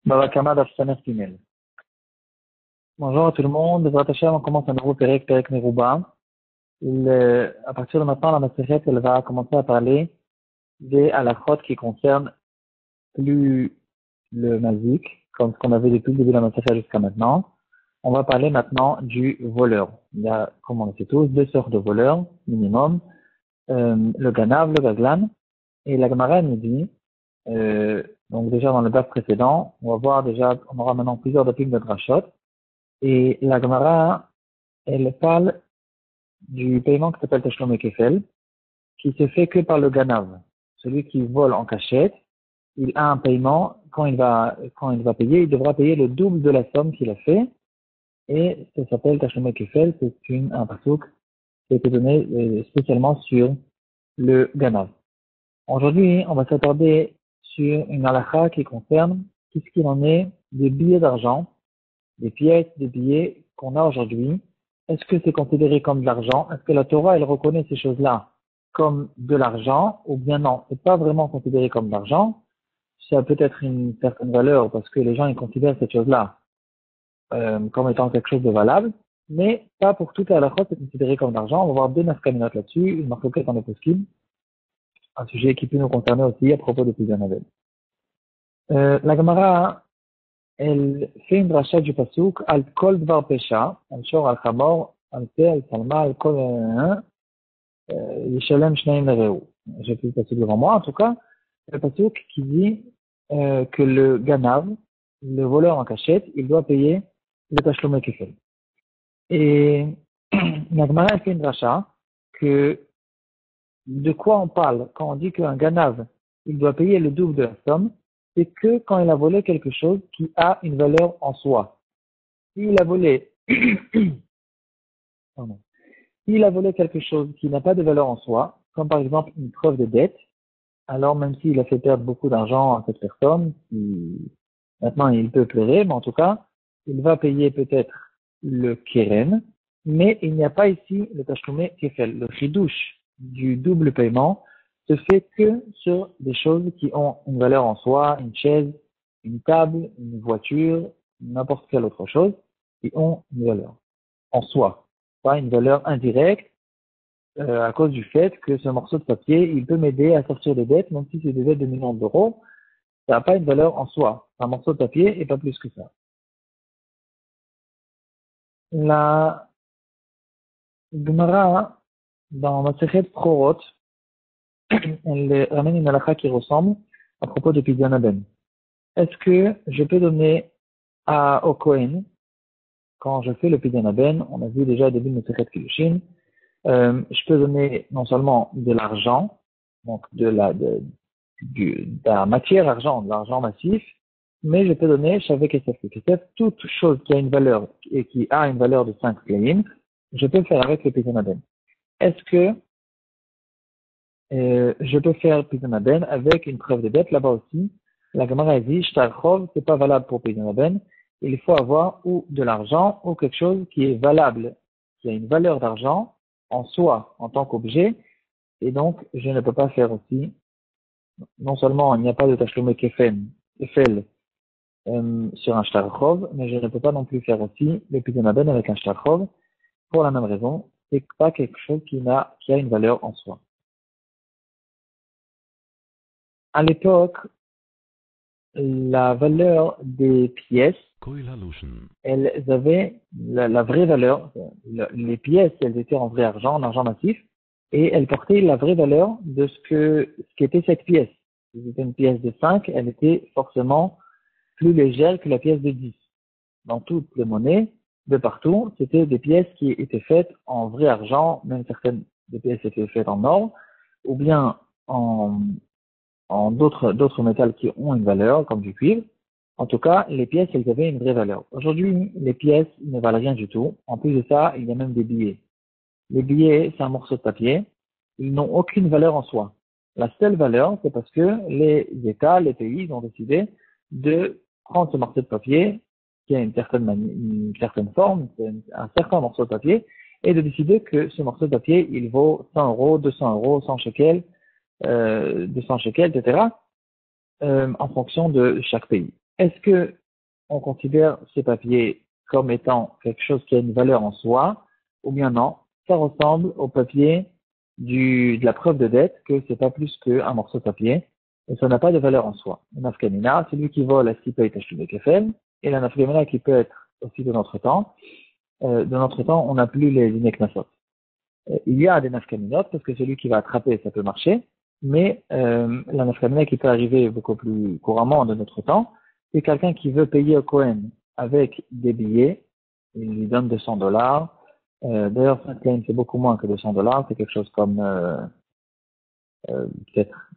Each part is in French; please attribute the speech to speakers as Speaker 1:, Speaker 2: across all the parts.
Speaker 1: Baba Kama Afsaner Pinel. Bonjour à tout le monde. Bezrat Hashem, on commence un nouveau Perek Meruba. À partir de maintenant, la Maseret, elle va commencer à parler des halachot qui concernent plus le mazik, comme ce qu'on avait depuis le début de la Maseret jusqu'à maintenant. On va parler maintenant du voleur. Il y a, comme on le sait tous, deux sortes de voleurs, minimum. Le Ganav, le Gazlan. Et la Gemara nous dit, donc déjà dans le bas précédent, on va voir déjà, on aura maintenant plusieurs topics de drashot. Et la Gemara, elle parle du paiement qui s'appelle Tashlum et Kefel, qui se fait que par le Ganav. Celui qui vole en cachette, il a un paiement, quand il va payer, il devra payer le double de la somme qu'il a fait, et ça s'appelle Tashlum et Kefel, c'est un pasouk qui a été donné spécialement sur le Ganav. Aujourd'hui, on va s'attarder sur une halakha qui concerne tout ce qu'il en est des billets d'argent, des pièces, des billets qu'on a aujourd'hui. Est-ce que c'est considéré comme de l'argent? Est-ce que la Torah, elle reconnaît ces choses-là comme de l'argent? Ou bien non, c'est pas vraiment considéré comme de l'argent. Ça a peut-être une certaine valeur parce que les gens, ils considèrent cette chose-là comme étant quelque chose de valable, mais pas pour toute la halakha, c'est considéré comme de l'argent. On va voir deux nafkaminot là-dessus, une marquette en est possible, un sujet qui peut nous concerner aussi à propos de Pidyon Abel. La Gemara, elle fait une rachat du pasouk al kol dvar pesha, al shor al chamor, al pe, al salma, al kol yishalem shneim lereu. J'ai plus le pasouk devant moi, en tout cas, le pasouk qui dit que le ganav, le voleur en cachette, il doit payer le tashlum kefel. Et la Gemara, elle fait une rachat que de quoi on parle quand on dit qu'un ganav, il doit payer le double de la somme, c'est que quand il a volé quelque chose qui a une valeur en soi. S'il a volé, pardon, s'il a volé quelque chose qui n'a pas de valeur en soi, comme par exemple une preuve de dette, alors même s'il a fait perdre beaucoup d'argent à cette personne, maintenant il peut pleurer, mais en tout cas, il va payer peut-être le keren, mais il n'y a pas ici le tashloumé kefel, le chidouche du double paiement se fait que sur des choses qui ont une valeur en soi, une chaise, une table, une voiture, n'importe quelle autre chose, qui ont une valeur en soi, pas une valeur indirecte, à cause du fait que ce morceau de papier, il peut m'aider à sortir des dettes, même si c'est des dettes de millions d'euros, ça n'a pas une valeur en soi. Un morceau de papier et pas plus que ça. La Gemara, dans Masechet Prorot, elle ramène une halakha qui ressemble à propos de Pidyon Aben. Est-ce que je peux donner au Kohen, quand je fais le Pidyon Aben, on a vu déjà au début de Masechet Kiddushin, je peux donner non seulement de l'argent, donc de la matière argent, de l'argent massif, mais je peux donner Shavek Kesef. Toute chose qui a une valeur et qui a une valeur de 5 kleim, je peux le faire avec le Pidyon Aben. Est-ce que je peux faire Pidyon Aben avec une preuve de dette? Là-bas aussi, la Gemara dit, Shtarchov, c'est pas valable pour Pidyon Aben. Il faut avoir ou de l'argent ou quelque chose qui est valable, qui a une valeur d'argent en soi, en tant qu'objet, et donc je ne peux pas faire aussi, non seulement il n'y a pas de Tashlum Kefel sur un Shtarchov, mais je ne peux pas non plus faire aussi le Pidyon Aben avec un Shtarchov, pour la même raison, c'est pas quelque chose qui a une valeur en soi. À l'époque, la valeur des pièces, elles avaient la vraie valeur. Les pièces, elles étaient en vrai argent, en argent massif, et elles portaient la vraie valeur de ce qu'était cette pièce. Si c'était une pièce de 5, elle était forcément plus légère que la pièce de 10. Dans toutes les monnaies, de partout, c'était des pièces qui étaient faites en vrai argent, même certaines des pièces étaient faites en or, ou bien en d'autres métals qui ont une valeur, comme du cuivre. En tout cas, les pièces, elles avaient une vraie valeur. Aujourd'hui, les pièces ne valent rien du tout. En plus de ça, il y a même des billets. Les billets, c'est un morceau de papier. Ils n'ont aucune valeur en soi. La seule valeur, c'est parce que les États, les pays ont décidé de prendre ce morceau de papier, qui a une certaine forme, un certain morceau de papier, et de décider que ce morceau de papier, il vaut 100 euros, 200 euros, 100 shekels, 200 shekels, etc., en fonction de chaque pays. Est-ce que on considère ces papiers comme étant quelque chose qui a une valeur en soi, ou bien non? Ça ressemble au papier de la preuve de dette, que c'est pas plus qu'un morceau de papier, et ça n'a pas de valeur en soi. Le nafkamina, celui qui vole, est-ce qu'il peut être acheté kefel, et la nafkamina qui peut être aussi de notre temps. De notre temps, on n'a plus les ineknasot. Il y a des nafkaminotes, parce que celui qui va attraper, ça peut marcher, mais la nafkamina qui peut arriver beaucoup plus couramment de notre temps, c'est quelqu'un qui veut payer au Cohen avec des billets, il lui donne $200. D'ailleurs, Franklin, c'est beaucoup moins que $200, c'est quelque chose comme peut-être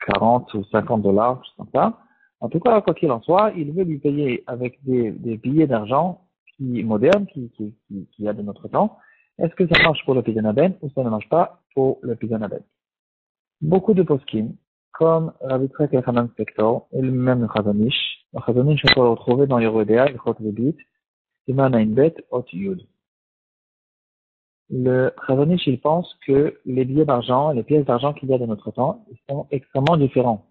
Speaker 1: 40 ou $50, je sais pas. En tout cas, quoi qu'il en soit, il veut lui payer avec des billets d'argent modernes, qui y a de notre temps. Est-ce que ça marche pour le Pidanaben ou ça ne marche pas pour le Pidanaben? Beaucoup de poskim, comme Rabbi Tzrak Elchanan Spector, et même le Chazon Ish, on peut le retrouver dans Yerodea, le Chot Lebit, Siman Ainbet, Ot Yud. Le Chazon Ish, il pense que les billets d'argent, les pièces d'argent qu'il y a de notre temps, ils sont extrêmement différents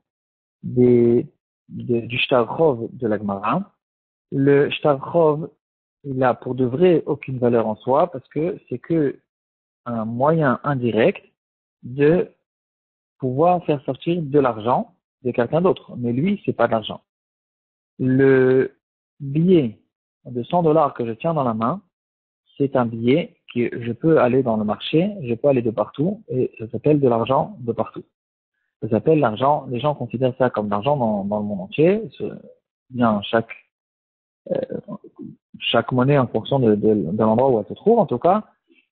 Speaker 1: du Shtarchov de la Gemara. Le Shtarchov, il a pour de vrai aucune valeur en soi parce que c'est que un moyen indirect de pouvoir faire sortir de l'argent de quelqu'un d'autre. Mais lui, c'est pas de l'argent. Le billet de $100 que je tiens dans la main, c'est un billet que je peux aller dans le marché, je peux aller de partout et ça s'appelle de l'argent de partout. Ça s'appelle l'argent, les gens considèrent ça comme de l'argent dans le monde entier. Bien, euh, chaque monnaie en fonction de l'endroit où elle se trouve, en tout cas,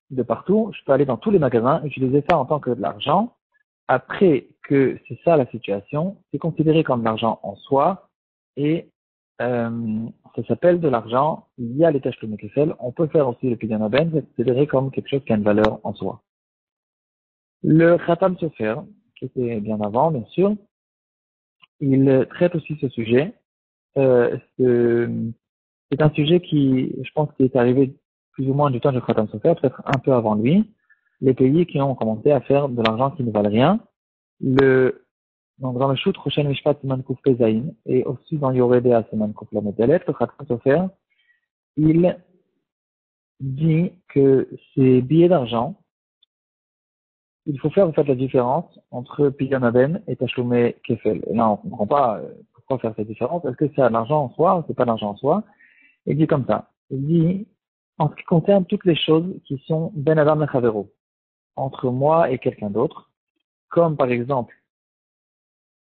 Speaker 1: de partout. Je peux aller dans tous les magasins, utiliser ça en tant que de l'argent. Après que c'est ça la situation, c'est considéré comme de l'argent en soi et ça s'appelle de l'argent. Il y a les tâches Kefel. On peut faire aussi le Pidyon Ben, c'est considéré comme quelque chose qui a une valeur en soi. Le Khatam Sofer, qui était bien avant, bien sûr, il traite aussi ce sujet. C'est un sujet qui, je pense, qui est arrivé plus ou moins du temps de Khatam Sofer, peut-être un peu avant lui. Les pays qui ont commencé à faire de l'argent qui ne valent rien. Donc dans le Shoot, Rochen Mishpat Siman Kouf Pezaïn, et aussi dans Yoredea Siman Kouf Lamedelet, le Khatam Sofer, il dit que ces billets d'argent, il faut faire en fait la différence entre Pidyon Aben et Tashlume Kefel. Et là, on ne comprend pas pourquoi faire cette différence. Est-ce que c'est de l'argent en soi ou c'est pas de l'argent en soi? Il dit comme ça. Il dit, en ce qui concerne toutes les choses qui sont Ben Adam Lechavero, entre moi et quelqu'un d'autre, comme par exemple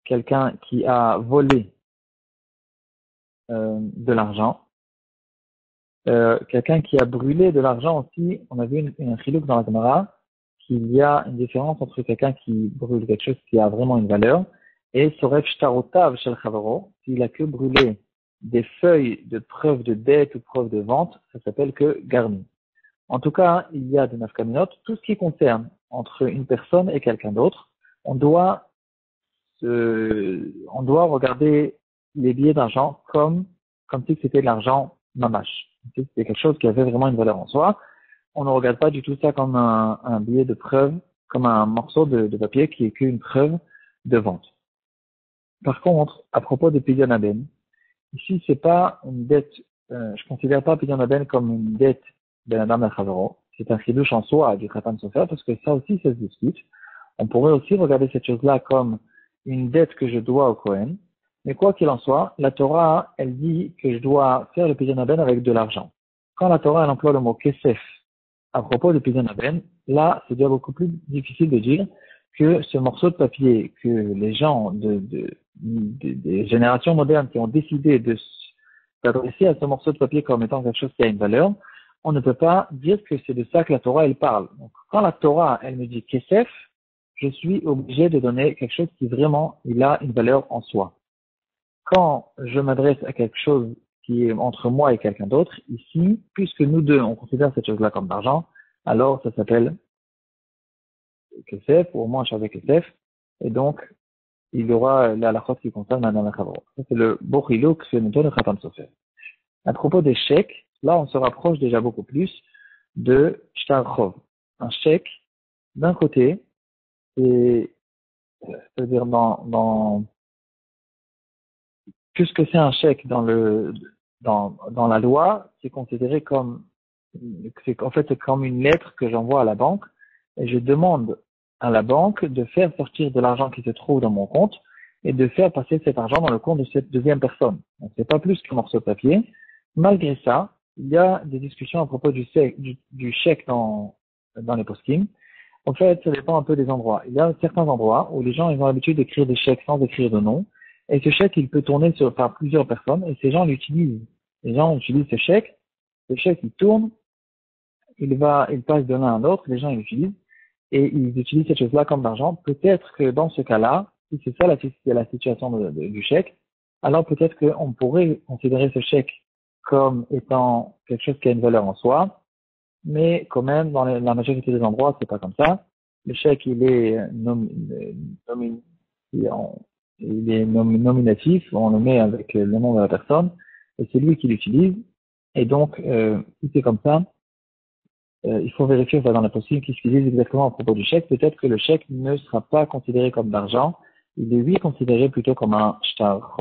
Speaker 1: quelqu'un qui a volé de l'argent, quelqu'un qui a brûlé de l'argent aussi, on a vu un chilouk dans la Gemara, qu'il y a une différence entre quelqu'un qui brûle quelque chose qui a vraiment une valeur et Soref Shtarotav Shel Chavaro, s'il a que brûlé des feuilles de preuve de dette ou preuve de vente, ça s'appelle que garni. En tout cas, il y a des nafkaminot, tout ce qui concerne entre une personne et quelqu'un d'autre, on doit regarder les billets d'argent comme si c'était de l'argent mamache. Comme si c'était quelque chose qui avait vraiment une valeur en soi. On ne regarde pas du tout ça comme un billet de preuve, comme un morceau de papier qui est qu'une preuve de vente. Par contre, à propos de Pidyon Aben, ici c'est pas une dette, je considère pas Pidyon Aben comme une dette de la dame al-Chavaro. C'est un chidouche en soi du Khatam Sofer parce que ça aussi ça se discute. On pourrait aussi regarder cette chose-là comme une dette que je dois au Kohen. Mais quoi qu'il en soit, la Torah, elle dit que je dois faire le Pidyon Aben avec de l'argent. Quand la Torah, elle emploie le mot kesef à propos de Pidyon Aben, là, c'est déjà beaucoup plus difficile de dire que ce morceau de papier que les gens des générations modernes qui ont décidé de s'adresser à ce morceau de papier comme étant quelque chose qui a une valeur, on ne peut pas dire que c'est de ça que la Torah, elle parle. Donc, quand la Torah, elle me dit kesef, je suis obligé de donner quelque chose qui vraiment, il a une valeur en soi. Quand je m'adresse à quelque chose qui est entre moi et quelqu'un d'autre, ici, puisque nous deux, on considère cette chose-là comme d'argent, alors ça s'appelle Kesef, ou au moins avec Kesef, et donc, il y aura la halachot qui concerne Madame Chavro. Ça, c'est le Bochiluk que nous donne le Khatam Sofer. À propos des chèques, là, on se rapproche déjà beaucoup plus de Shtar-Chov. Un chèque, d'un côté, c'est-à-dire puisque c'est un chèque dans la loi, c'est considéré comme, en fait, c'est comme une lettre que j'envoie à la banque et je demande à la banque de faire sortir de l'argent qui se trouve dans mon compte et de faire passer cet argent dans le compte de cette deuxième personne. Donc, c'est pas plus qu'un morceau de papier. Malgré ça, il y a des discussions à propos du chèque dans les poskim. En fait, ça dépend un peu des endroits. Il y a certains endroits où les gens, ils ont l'habitude d'écrire des chèques sans écrire de nom. Et ce chèque, il peut tourner par plusieurs personnes et ces gens l'utilisent. Les gens utilisent ce chèque, il tourne, il passe de l'un à l'autre, les gens l'utilisent et ils utilisent cette chose-là comme d'argent. Peut-être que dans ce cas-là, si c'est ça la situation du chèque, alors peut-être qu'on pourrait considérer ce chèque comme étant quelque chose qui a une valeur en soi, mais quand même, dans la majorité des endroits, c'est pas comme ça. Le chèque, il est nominatif, on le met avec le nom de la personne, et c'est lui qui l'utilise. Et donc, si c'est comme ça, il faut vérifier dans la possible qu'est-ce qu'ils disent exactement à propos du chèque. Peut-être que le chèque ne sera pas considéré comme d'argent, il est lui considéré plutôt comme un shtar.